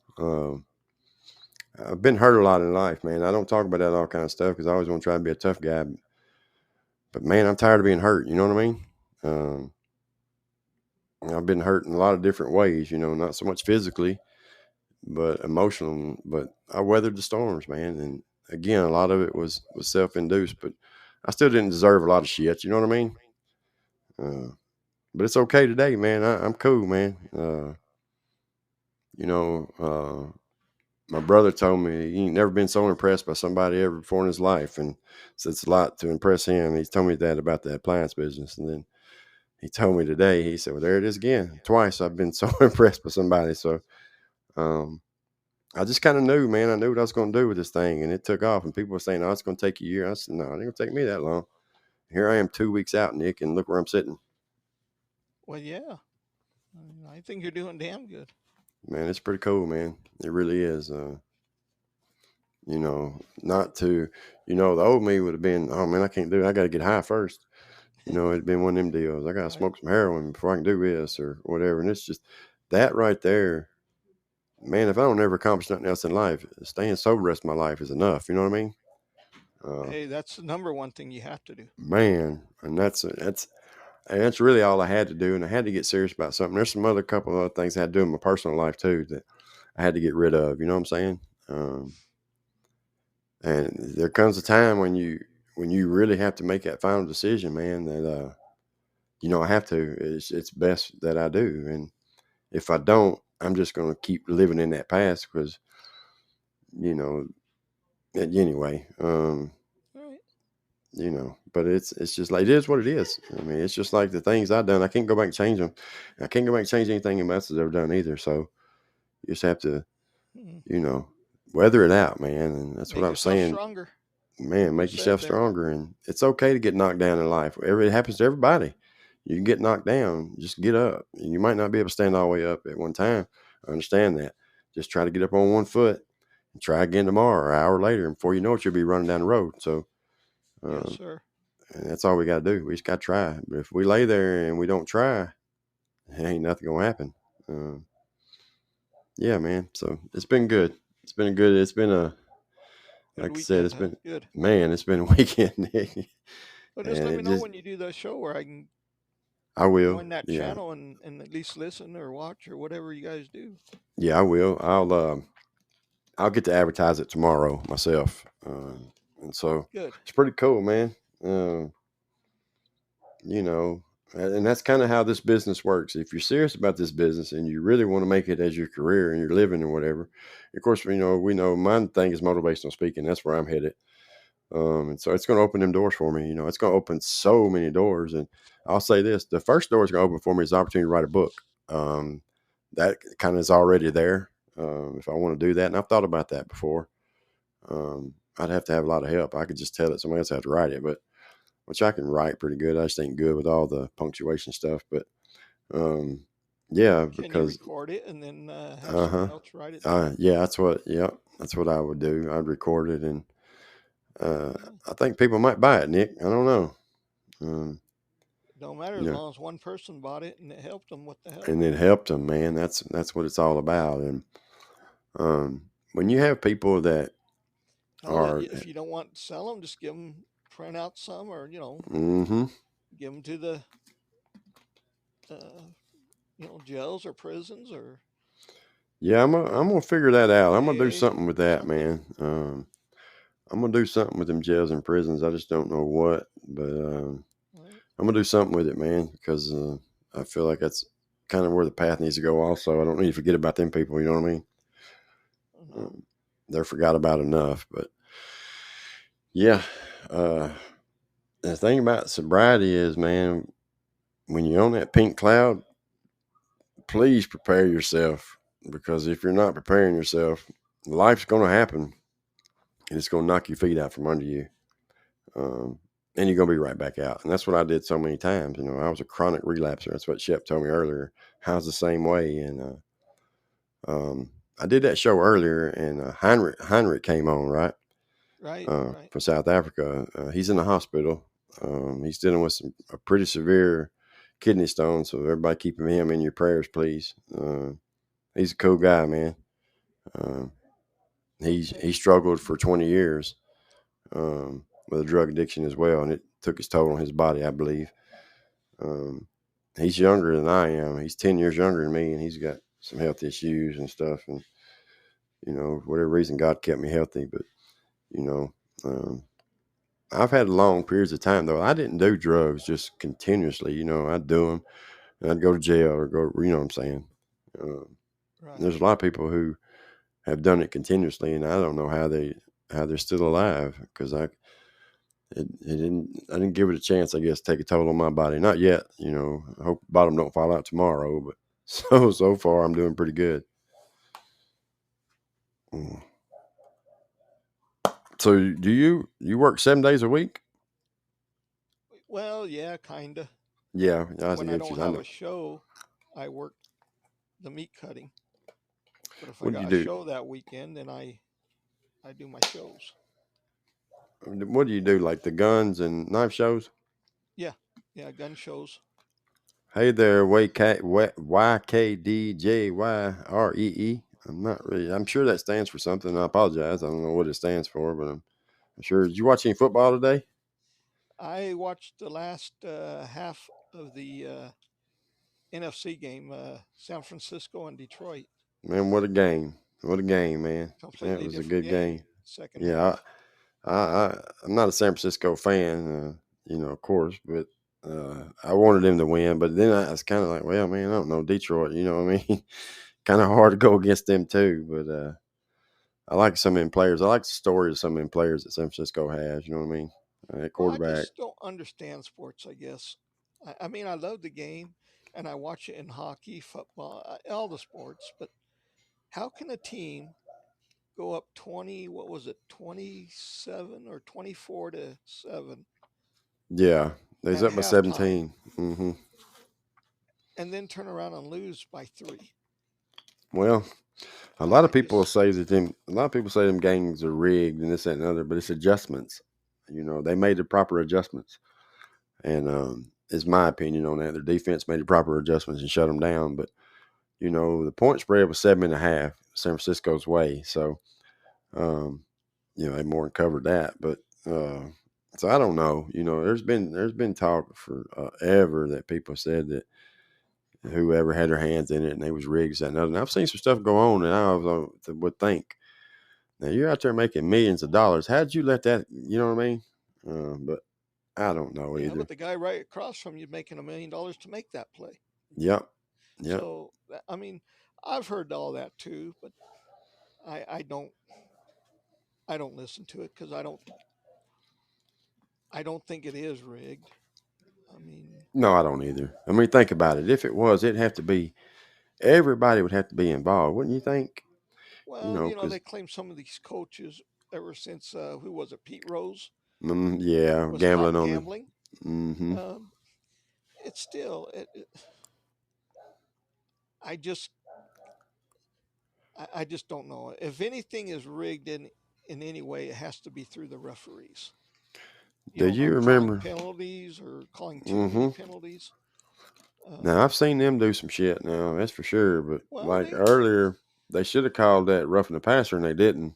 I've been hurt a lot in life, man. I don't talk about that all kind of stuff because I always want to try to be a tough guy. But man, I'm tired of being hurt. You know what I mean? Um, I've been hurt in a lot of different ways. You know, not so much physically, but emotional. But I weathered the storms, man. And again, a lot of it was self induced. But I still didn't deserve a lot of shit. You know what I mean? Uh, but it's okay today, man. I'm cool, man. You know, my brother told me he ain't never been so impressed by somebody ever before in his life, and so it's a lot to impress him. He told me that about the appliance business, and then he told me today. He said, "Well, there it is again. Twice I've been so impressed by somebody." So um, I just kind of knew, man. I knew what I was going to do with this thing, and it took off. And people were saying, "Oh, it's going to take a year." I said, "No, it ain't going to take me that long." Here I am, 2 weeks out, Nick, and look where I'm sitting. Well, yeah. I think you're doing damn good. Man, it's pretty cool, man. It really is. You know, not to, the old me would have been, oh man, I can't do it. I got to get high first. It'd been one of them deals. I got to Right. smoke some heroin before I can do this or whatever. And it's just that right there, man. If I don't ever accomplish nothing else in life, staying sober the rest of my life is enough. You know what I mean? Hey, that's the number one thing you have to do. Man, and that's really all I had to do. And I had to get serious about something. There's some other couple of other things I had to do in my personal life too that I had to get rid of. You know what I'm saying? And there comes a time when you really have to make that final decision, man. That I have to. It's best that I do, and if I don't, I'm just going to keep living in that past because you know. Anyway, All right. but it's just like it is what it is. I mean, it's just like the things I've done. I can't go back and change them. I can't go back and change anything anybody else has ever done either. So you just have to, Mm. you know, weather it out, man. And that's what Make I was yourself saying. stronger, Man, like you make said yourself there. stronger, and it's okay to get knocked down in life. It happens to everybody. You can get knocked down, just get up. You might not be able to stand all the way up at one time. I understand that. Just try to get up on one foot and try again tomorrow or an hour later, and before you know it, you'll be running down the road. So, Yes, um, sir. and that's all we got to do. We just got to try. But if we lay there and we don't try, ain't nothing gonna happen. Um, yeah, man. So it's been good. It's been a good. It's been a Good like I said. weekend, It's huh? been Good. man. It's been a weekend, Nick. Well, just And let me it know just when you do the show where I can I will. join that Yeah. channel and at least listen or watch or whatever you guys do. Yeah, I will. I'll get to advertise it tomorrow myself, and so Good. it's pretty cool, man. Um, you know, and that's kind of how this business works. If you're serious about this business and you really want to make it as your career and your living or whatever, of course, we know my thing is motivational speaking. That's where I'm headed. And so it's going to open them doors for me. It's going to open so many doors. And I'll say this: the first door is going to open for me is the opportunity to write a book. Um, that kind of is already there. If I want to do that, and I've thought about that before. I'd have to have a lot of help. I could just tell it somebody else had to write it, but which I can write pretty good. I just ain't good with all the punctuation stuff. But um, yeah, Can you because record it and then have uh huh, someone else write it down? yeah, that's what I would do. I'd record it, and Yeah. I think people might buy it, Nick. I don't know. Um, Don't matter you as know, long as one person bought it and it helped them. What the hell? and it helped them, man. That's what it's all about. And when you have people that Hell, are, if you don't want to sell them, just give them print out some, or mm-hmm, give them to the uh, jails or prisons or yeah, I'm gonna figure that out. I'm gonna do AA something with or that, something. man. I'm gonna do something with them jails and prisons. I just don't know what, but Right? I'm gonna do something with it, man, because I feel like that's kind of where the path needs to go. Also, I don't need to forget about them people. You know what I mean? No. Um, they're forgot about enough, but yeah. Uh, the thing about sobriety is, man, when you're on that pink cloud, please prepare yourself because if you're not preparing yourself, life's gonna happen and it's gonna knock your feet out from under you. Um, and you're gonna be right back out. And that's what I did so many times. I was a chronic relapser. That's what Shep told me earlier. I was the same way. And I did that show earlier, and Heinrich came on, right? Right. Right. From South Africa. He's in the hospital. He's dealing with a pretty severe kidney stone, so everybody keep him in your prayers, please. He's a cool guy, man. Um, he struggled for 20 years with a drug addiction as well, and it took its toll on his body, I believe. Um, he's younger than I am. He's 10 years younger than me, and he's got some health issues and stuff. And whatever reason, God kept me healthy. But you know, um, I've had long periods of time though. I didn't do drugs just continuously. I'd do them, and I'd go to jail or go. You know what I'm saying? Um, Right. there's a lot of people who have done it continuously, and I don't know how they're still alive because I didn't give it a chance. I guess take a toll on my body. Not yet. I hope the bottom don't fall out tomorrow. But so far, I'm doing pretty good. Mm. So do you work 7 days a week? Well, yeah, kinda. Yeah, I When I get don't you. I have a know. show, I work the meat cutting. But if I What do got you a do? show that weekend, then I do my shows. What do you do? Like the guns and knife shows? Yeah, yeah, gun shows. Hey there, YKDJYREE. I'm not really. I'm sure that stands for something. I apologize. I don't know what it stands for, but I'm sure. Did you watch any football today? I watched the last half of the NFC game, San Francisco and Detroit. Man, what a game! What a game, man! That Completely was a different good game. game. Second Yeah, half. I'm not a San Francisco fan, of course, but I wanted them to win. But then I was kind of like, well, man, I don't know Detroit. You know what I mean? Kind of hard to go against them too. But I like some of them players. I like the story of some of them players that San Francisco has. You know what I mean? Well, I Quarterback. just don't understand sports, I guess. I mean, I love the game and I watch it in hockey, football, all the sports, but how can a team go up 20, what was it, 27 or 24 to 7 Yeah, they's at up by halftime 17. Hmm. and then turn around and lose by 3? Well, a I, lot I of people just, say that them. A lot of people say them games are rigged and this that, and the other, but it's adjustments. They made the proper adjustments. And is my opinion on that. Their defense made the proper adjustments and shut them down. But the point spread was 7.5, San Francisco's way. So um, they more than covered that. But so I don't know. There's been talk for ever that people said that whoever had their hands in it and they was rigged and another. And I've seen some stuff go on, and would think, now you're out there making millions of dollars. How'd you let that? You know what I mean? But I don't know yeah, but either. the guy right across from you making $1 million to make that play. Yep. Yep. So, I mean, I've heard all that too, but I don't listen to it because I don't think it is rigged. I mean, No, I don't either. I mean, think about it. If it was, it'd have to be everybody would have to be involved, wouldn't you think? well, they Because claim some of these coaches ever since who was it, Pete Rose yeah, was gambling caught on the. gambling. Mm-hmm. Um, it's still, I just, I just don't know. If anything is rigged in any way, it has to be through the referees. Do you Not calling remember? penalties or calling too many Mm-hmm. penalties. Now Um, I've seen them do some shit. Now that's for sure. But well, like they earlier, they should have called that roughing the passer, and they didn't.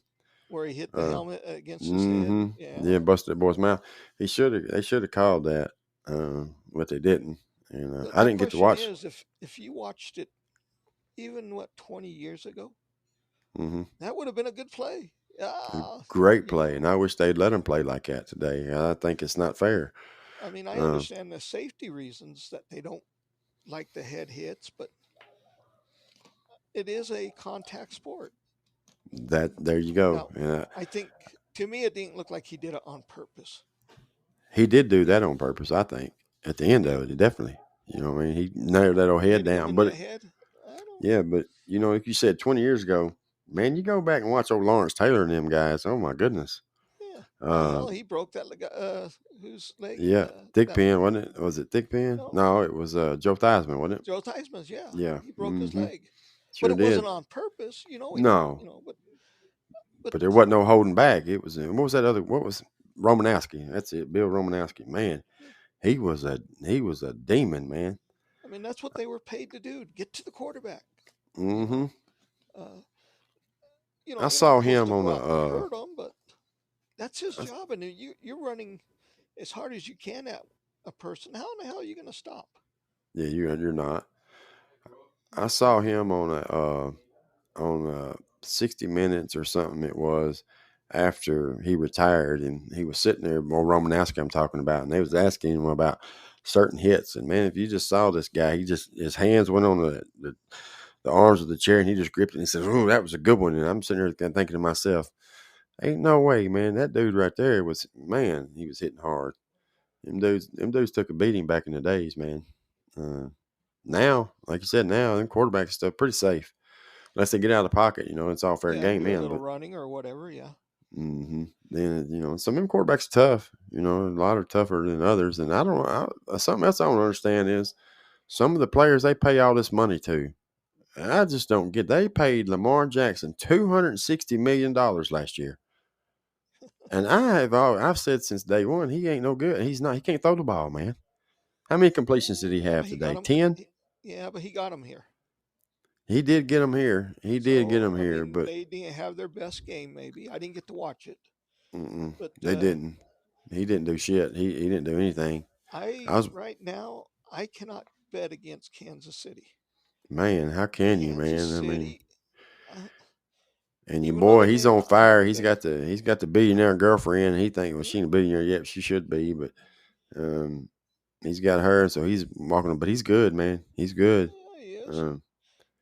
where he hit the Uh, helmet against his head. mm-hmm. Yeah, Yeah. busted that boy's mouth. He should have. They should have called that, but they didn't. And I The didn't get to question watch. is, if you watched it even 20 years ago, Mm-hmm. that would have been a good play. A Ah, great you play, and know, I wish they'd let him play like that today. I think it's not fair. I mean, I Uh, understand the safety reasons that they don't like the head hits, but it is a contact sport. that there you go. Now, And I think to me, it didn't look like he did it on purpose. he did do that on purpose. I think at the end Yeah, of it, definitely. I mean, he nailed that old head hit him down. in But the head. I don't. yeah, but like you said, 20 years ago, man, you go back and watch old Lawrence Taylor and them guys. Oh my goodness. Yeah. Well, Uh, hell, he broke that whose leg? yeah, Thick That Pen, wasn't it? Was it Thick Pen? no, No, it was Joe Theismann, wasn't it? Joe Theismann's. Yeah, Yeah. he broke his Mm-hmm. leg, but Sure it wasn't did. on purpose. He didn't. No, But but there wasn't no holding back. It was what was that other? What was Romanowski? That's it, Bill Romanowski. Man, he was a demon, man. I mean, that's what they were paid to do, get to the quarterback. You Hmm. know, uh, I you're not saw supposed him to on go the out and hurt them, but that's his job. And you're running as hard as you can at a person. How in the hell are you going to stop? yeah, you're not. I But saw him on 60 Minutes or something. It was after he retired, and he was sitting there. More Romanowski I'm talking about, and they was asking him about certain hits. And man, if you just saw this guy, his hands went on the arms of the chair, and he just gripped it and he says, "Oh, that was a good one." And I'm sitting there thinking to myself, "Ain't no way, man. That dude right there was man. He was hitting hard. Them dudes took a beating back in the days, man. Uh, yeah, Now, like you said, now them quarterback stuff pretty safe unless they get out of the pocket. It's all fair yeah, game do a then. little But running or whatever. Yeah, then some of them quarterbacks are tough. A lot are tougher than others. And something else I don't understand is some of the players they pay all this money to. I just don't get. They paid Lamar Jackson $260 million last year, and I've said since day one he ain't no good. He's not. He can't throw the ball, man. How many completions did he yeah, have but he got today? him. 10. Yeah, but he got him here. He did get him here. He did get So him I here, mean, but they didn't have their best game. Maybe I didn't get to watch it, but they didn't. He didn't do shit. He didn't do anything. I was right now I cannot bet against Kansas City. Man. How can you, Kansas man? I mean, City, uh, and your even though boy, they he's may on not have fire. the best, He's got the billionaire girlfriend. And he think, well, yeah, she ain't a billionaire yet. But she should be, but um, he's got her, so he's walking. But he's good, man. He's good. yeah, he is. Um,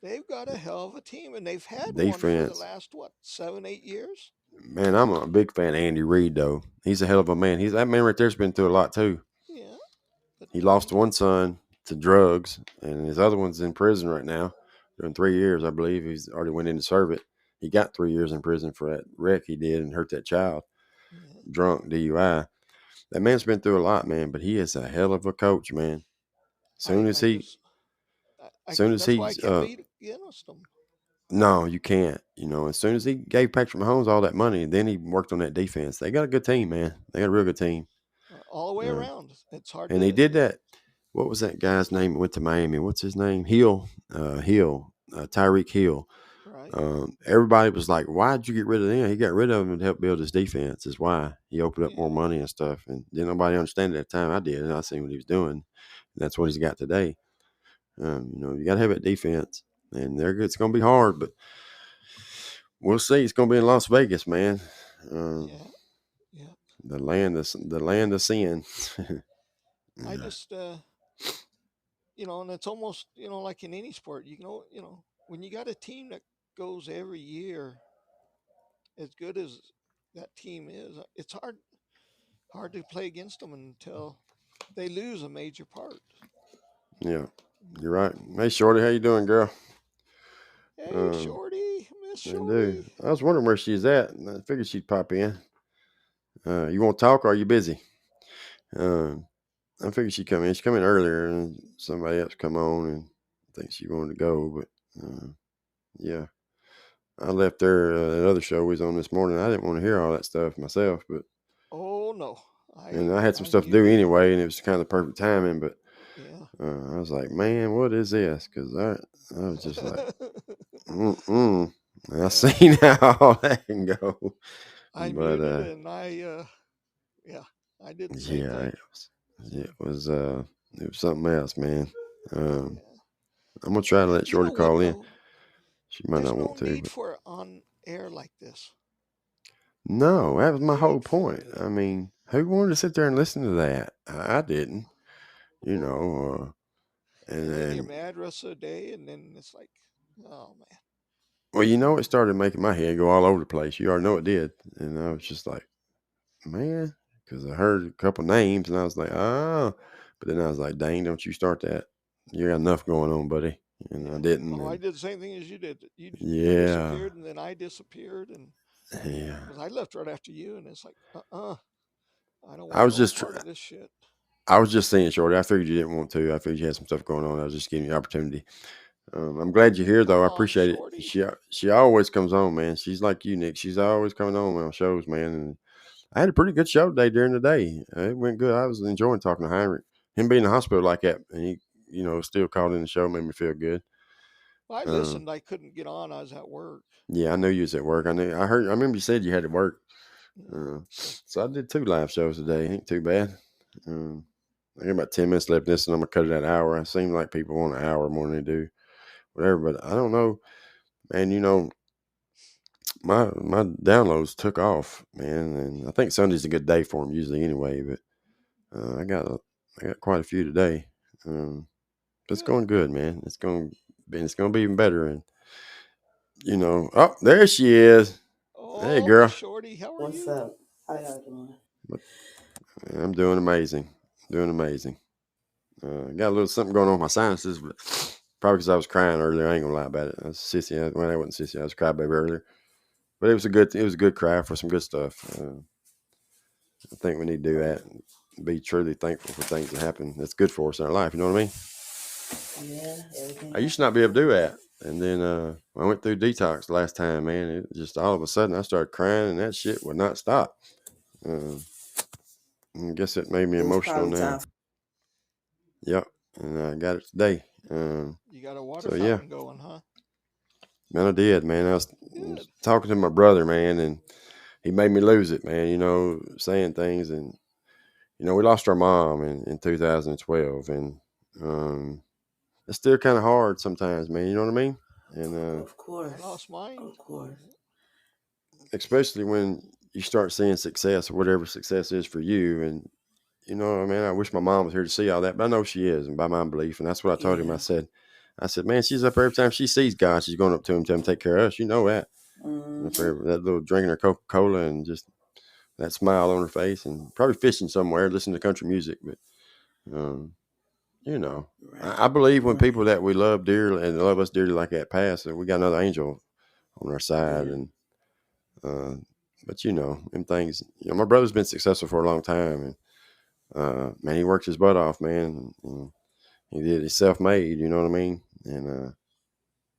They've got a hell of a team, and they've had one for the Defense, last what 7, 8 years. man. I'm a big fan of Andy Reid, though. He's a hell of a man. He's that man right there's been through a lot too. Yeah, but He lost one son to drugs, and his other one's in prison right now, doing 3 years, I believe. He's already went in to serve it. He got 3 years in prison for that wreck he did and hurt that child, yeah, drunk DUI. That man's been through a lot, man, but he is a hell of a coach, man. I Soon as I he, just soon as that's why I he's, can't beat against them. no, you can't. As soon as he gave Patrick Mahomes all that money, then he worked on that defense. They got a good team, man. They got a real good team. All the way Uh, around. It's hard and he to, did that. What was that guy's name that went to Miami? What's his name? Tyreek Hill. right? Everybody was like, "Why'd you get rid of him?" He got rid of him to help build his defense. Is why he opened up more Yeah, money and stuff. And didn't nobody understand it at the time. I did, and I seen what he was doing. And that's what he's got today. You got to have that defense, and they're good. It's going to be hard, but we'll see. It's going to be in Las Vegas, man. Um, yeah, yeah. the land of sin. I Yeah, just and it's almost like in any sport. When you got a team that goes every year as good as that team is, it's hard to play against them until they lose a major part. yeah, Mm. you're right. Hey, Shorty, how you doing, girl? Hey, Um, Shorty, Miss I do. Shorty. I was wondering where she's at. And I figured she'd pop in. You want to talk? Or are you busy? Um, I figured she'd come in. She come in earlier, and somebody else come on, and I think she wanted to go. But yeah, I left her that other show we was on this morning. I didn't want to hear all that stuff myself, but Oh no, and I had some I stuff to hear do you. anyway, and it was kind of the perfect timing. But Yeah. I was like, man, what is this? Because I was just like, mm. And I Yeah, seen how all that can go. I But muted and yeah, I did the same yeah, thing. it was So it was something else, man. Um, yeah, I'm gonna try to let you know Shorty what call in. though? She might There's not no want to, need but for it on air like this. no, that was my whole Need for point. it. I mean, who wanted to sit there and listen to that? I didn't, you Well, know. And and then you're then, mad rest of the day, and then it's like, oh man, well, it started making my head go all over the place. You already know it did, and I was just like, man, because I heard a couple names, and I was like, oh, but then I was like, dang, don't you start that? You got enough going on, buddy, and I yeah. didn't, Oh, I and did the same thing as you did. You yeah, disappeared, and then I disappeared, and yeah. because I left right after you, and it's like, I don't I want was no just part of this shit. I was just saying, Shorty. I figured you didn't want to. I figured you had some stuff going on. I was just giving you the opportunity. I'm glad you're here, though. I Oh, appreciate it. shorty. She always comes on, man. She's like you, Nick. She's always coming on shows, man. And I had a pretty good show today during the day. It went good. I was enjoying talking to Heinrich. him being in the hospital like that, and he, still called in the show, made me feel good. Well, I Um, listened. I couldn't get on. I was at work. yeah, I knew you was at work. I remember you said you had to work. Yeah. Uh, so I did two live shows today. Ain't too bad. Um, I got about 10 minutes left. This, and I'm gonna cut it at an hour. It seems like people want an hour more than they do, whatever. But I don't know, man. My downloads took off, man, and I think Sunday's a good day for them usually anyway. But I got quite a few today. Um, it's Good. going good, man. It's gonna be even better. And oh, there she is. Hey, Oh, Miss girl. Shorty, how are What's you? up? How y'all doing? I'm doing amazing. Doing amazing. Got a little something going on with my sinuses, but probably because I was crying earlier. I ain't gonna lie about it. I was sissy. Well, I wasn't sissy. I was crybaby earlier. But it was a good cry for some good stuff. I think we need to do that. And be truly thankful for things that happen. That's good for us in our life. You know what I mean? Yeah, everything I used to happens not be for able to a do reason. that. And then when I went through detox last time, man, it just all of a sudden I started crying and that shit would not stop. Uh, I guess it made me It was emotional probably now. time. Yep. And I got it today. You got a water So yeah, fountain going, huh? man, I did, man. I was Good. talking to my brother, man, and he made me lose it, man. Saying things, and we lost our mom in 2012, and um, it's still kind of hard sometimes, man. You know what I mean? And Of I course, lost mine. of course. especially when you start seeing success or whatever success is for you, and I mean, I wish my mom was here to see all that, but I know she is, and by my belief, and that's what I told him. Yeah. I said, man, she's up there every time she sees God, she's going up to him, tell him to take care of us. You know that. And Mm-hmm. for that little drinking her Coca Cola and just that smile on her face, and probably fishing somewhere, listening to country music. But um, you know, I, Right. I believe when Right. people that we love dearly and love us dearly like that pass, that we got another angel on our side. Yeah. And uh, but them things. My brother's been successful for a long time, and man, he worked his butt off, man. And he did. He's self made. You know what I mean? And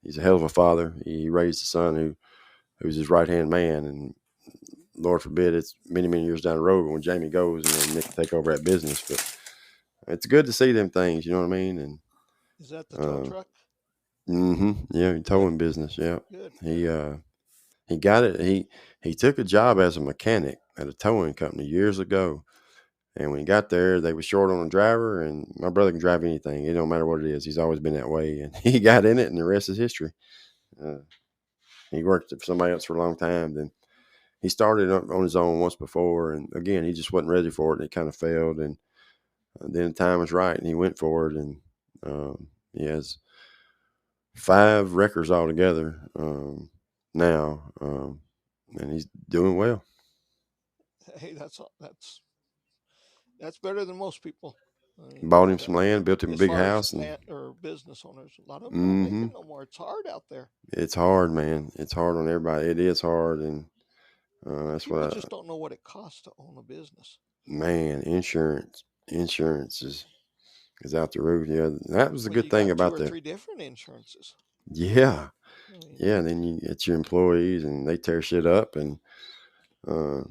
he's a hell of a father. He raised a son who's his right hand man, and Lord forbid it's many, many years down the road when Jamie goes and then Nick can take over that business. But it's good to see them things, you know what I mean? And Is that the tow uh, truck? yeah, Good. towing business. Yeah, Good. he Good. uh, he got it. He took a job as a mechanic at a towing company years ago. And when he got there, they were short on a driver, and my brother can drive anything. It don't matter what it is. He's always been that way, and he got in it, and the rest is history. Uh, he worked for somebody else for a long time. Then he started on his own once before, and again, he just wasn't ready for it, and it kind of failed. And then the time was right, and he went for it, and he has 5 records altogether now, and he's doing well. Hey, that's better than most people. Bought him But some land, built him a as big far as house, and or business owners, a lot of them don't make mm-hmm, it no more. It's hard out there. it's hard, man. It's hard on everybody. It is hard, and that's People what just don't know what it costs to own a business. man, insurance is out the roof. Yeah, that was the Well, good you thing got two about or the three different insurances. yeah, I mean, yeah. Then it's your employees, and they tear shit up, and uh,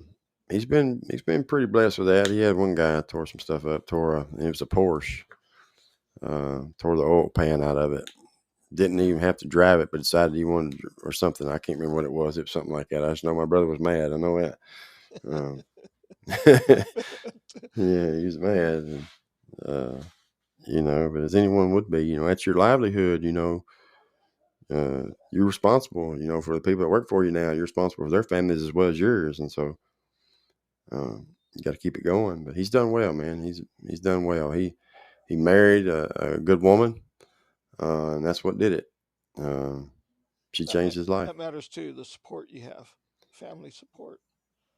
he's been pretty blessed with that. He had one guy tore some stuff up, it was a Porsche, tore the oil pan out of it. Didn't even have to drive it, but decided he wanted or something. I can't remember what it was. It was something like that. I just know my brother was mad. I know that. Um, I bet. yeah, he was mad. And, uh, but as anyone would be, that's your livelihood. You're responsible, for the people that work for you now. You're responsible for their families as well as yours. And so you got to keep it going. But he's done well, man. He's done well. He married a good woman, and that's what did it. Um, she changed his life. That matters too. The support you have, family support.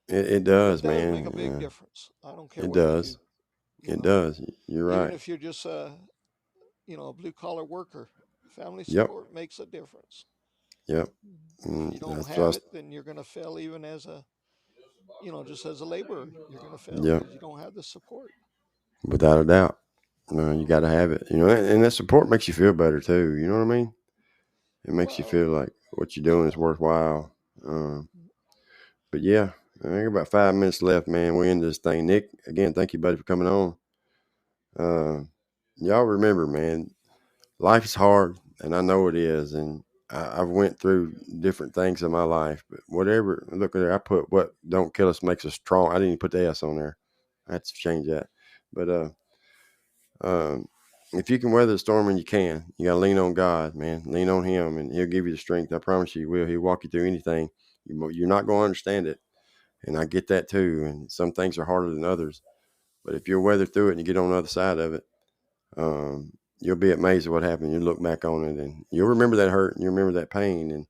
It It does, does make a man. big difference. I don't care It what you do. does. You It know, does. You're even right. if you're just a blue collar worker, family Yep. support makes a difference. Yep. If you don't That's have just. it, then you're going to fail even as just as a laborer, you're going to fail Yep. because you don't have the support. Without a doubt. No, you got to have it. And that support makes you feel better too. You know what I mean? It makes you Well, feel like what you're doing is yeah. worthwhile. But yeah, I think about 5 minutes left, man. We're into this thing. Nick, again, thank you, buddy, for coming on. Uh, y'all remember, man, life is hard, and I know it is, and I've went through different things in my life. But whatever, look at there. I put what don't kill us makes us strong. I didn't even put the S on there. I had to change that. But um, if you can weather the storm, and you can, you got to lean on God, man. Lean on Him, and He'll give you the strength. I promise you, He will. He'll walk you through anything. You're not going to understand it, and I get that too. And some things are harder than others. But if you'll weather through it and you get on the other side of it, you'll be amazed at what happened. You look back on it, and you'll remember that hurt, and you remember that pain, and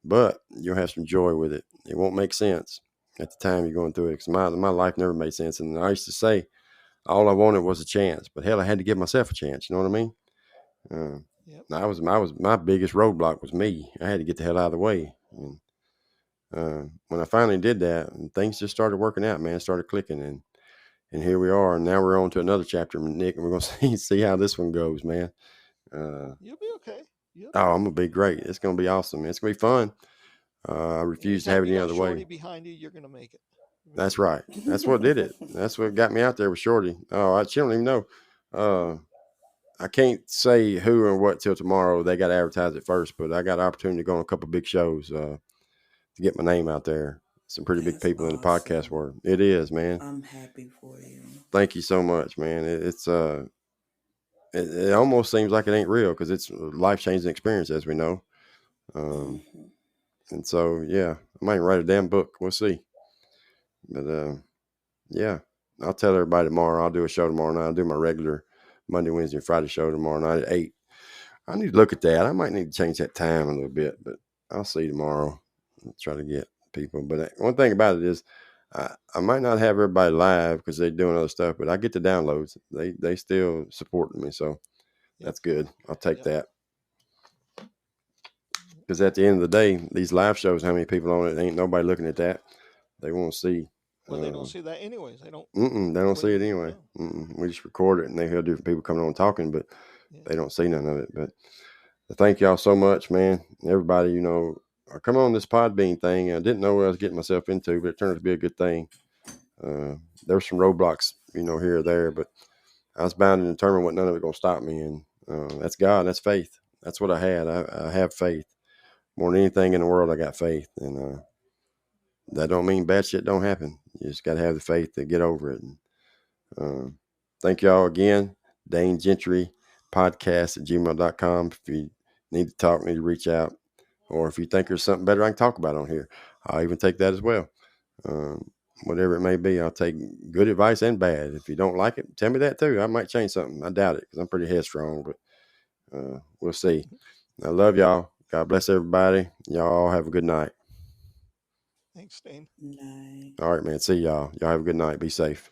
but you'll have some joy with it. It won't make sense at the time you're going through it, because my life never made sense. And I used to say all I wanted was a chance, but hell, I had to give myself a chance. You know what I mean? Uh, Yep. I was my biggest roadblock was me. I had to get the hell out of the way. And when I finally did that, and things just started working out, man, started clicking, and here we are. And now we're on to another chapter, Nick, and we're gonna see how this one goes, man. Uh, You'll be okay. You'll be oh, I'm okay. gonna be great. It's gonna be awesome. It's gonna be fun. I refuse to have Anytime it you any got other way. Shorty behind you, you're gonna make it. That's Really. right. That's what did it. That's what got me out there with Shorty. Oh, she don't even know. Uh, I can't say who or what till tomorrow. They got to advertise it first, but I got an opportunity to go on a couple big shows to get my name out there. Some pretty big That's people in the podcast awesome. world. It is, man. I'm happy for you. Thank you so much, man. It almost seems like it ain't real because it's a life changing experience, as we know. Um, Hmm. and so, yeah, I might write a damn book. We'll see. But yeah, I'll tell everybody tomorrow. I'll do a show tomorrow night. I'll do my regular Monday, Wednesday, and Friday show tomorrow night at 8. I need to look at that. I might need to change that time a little bit, but I'll see tomorrow. I'll try to get people. But one thing about it is, I might not have everybody live because they're doing other stuff, but I get the downloads. They still supporting me, so Yep. that's good. I'll take Yep. that because at the end of the day, these live shows, how many people on it? Ain't nobody looking at that. They want to see. Well, they don't Uh, see that anyways. They don't. they don't see Nobody. it anyway. No. We just record it, and they hear different people coming on talking, but Yeah. they don't see none of it. But thank y'all so much, man. Everybody, I come on this Podbean thing. I didn't know what I was getting myself into, but it turned out to be a good thing. Uh, there were some roadblocks, here or there, but I was bound and determined what none of it going to stop me. And that's God. That's faith. That's what I had. I have faith more than anything in the world. I got faith, and that don't mean bad shit don't happen. You just got to have the faith to get over it. And um, thank y'all again. Dane Gentry podcast at gmail.com. If you need to talk, need to reach out, or if you think there's something better I can talk about on here, I'll even take that as well. Um, Whatever it may be, I'll take good advice and bad. If you don't like it, tell me that too. I might change something. I doubt it because I'm pretty headstrong, but we'll see. I love y'all. God bless everybody. Y'all have a good night. Thanks, Dane. Night. All right, man. See y'all. Y'all have a good night. Be safe.